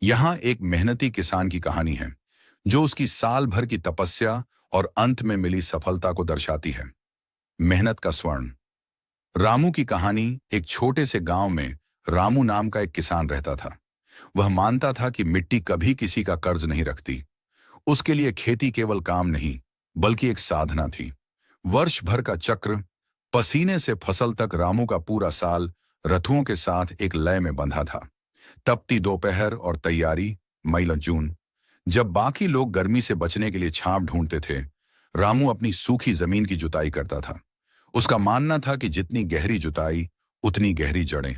यहाँ एक मेहनती किसान की कहानी है जो उसकी साल भर की तपस्या और अंत में मिली सफलता को दर्शाती है। मेहनत का स्वर्ण। रामू की कहानी। एक छोटे से गांव में रामू नाम का एक किसान रहता था। वह मानता था कि मिट्टी कभी किसी का कर्ज नहीं रखती। उसके लिए खेती केवल काम नहीं बल्कि एक साधना थी। वर्ष भर का चक्र, पसीने से फसल तक, रामू का पूरा साल रथुओं के साथ एक लय में बंधा था। तपती दोपहर और तैयारी। मई जून, जब बाकी लोग गर्मी से बचने के लिए छांव ढूंढते थे, रामू अपनी सूखी जमीन की जुताई करता था। उसका मानना था कि जितनी गहरी जुताई उतनी गहरी जड़ें।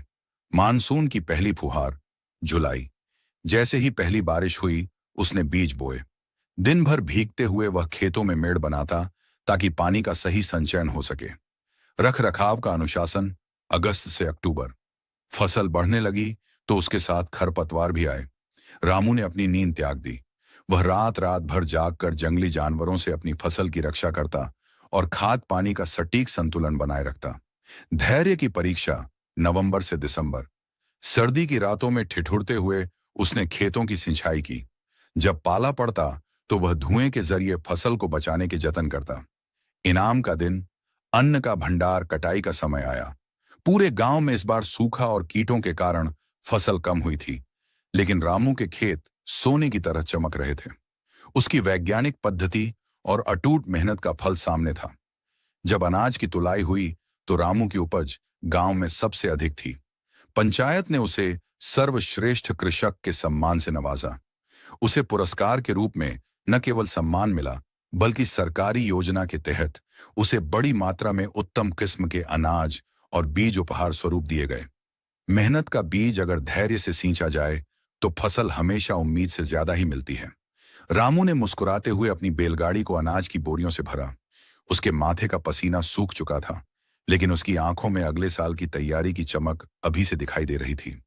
मानसून की पहली फुहार, जुलाई, जैसे ही पहली बारिश हुई उसने बीज बोए। दिन भर भीगते हुए वह खेतों में मेड़ बनाता ताकि पानी का सही संचयन हो सके। रख रखाव का अनुशासन। अगस्त से अक्टूबर, फसल बढ़ने लगी तो उसके साथ खरपतवार भी आए। रामू ने अपनी नींद त्याग दी। वह रात रात भर जागकर जंगली जानवरों से अपनी फसल की रक्षा करता और खाद पानी का सटीक संतुलन बनाए रखता। धैर्य की परीक्षा। नवंबर से दिसंबर, सर्दी की रातों में ठिठुरते हुए उसने खेतों की सिंचाई की। जब पाला पड़ता तो वह धुएं के जरिए फसल को बचाने के जतन करता। इनाम का दिन। अन्न का भंडार, कटाई का समय आया। पूरे गांव में इस बार सूखा और कीटों के कारण फसल कम हुई थी, लेकिन रामू के खेत सोने की तरह चमक रहे थे। उसकी वैज्ञानिक पद्धति और अटूट मेहनत का फल सामने था। जब अनाज की तुलाई हुई तो रामू की उपज गांव में सबसे अधिक थी। पंचायत ने उसे सर्वश्रेष्ठ कृषक के सम्मान से नवाजा। उसे पुरस्कार के रूप में न केवल सम्मान मिला बल्कि सरकारी योजना के तहत उसे बड़ी मात्रा में उत्तम किस्म के अनाज और बीज उपहार स्वरूप दिए गए। मेहनत का बीज अगर धैर्य से सींचा जाए तो फसल हमेशा उम्मीद से ज्यादा ही मिलती है। रामू ने मुस्कुराते हुए अपनी बैलगाड़ी को अनाज की बोरियों से भरा। उसके माथे का पसीना सूख चुका था, लेकिन उसकी आंखों में अगले साल की तैयारी की चमक अभी से दिखाई दे रही थी।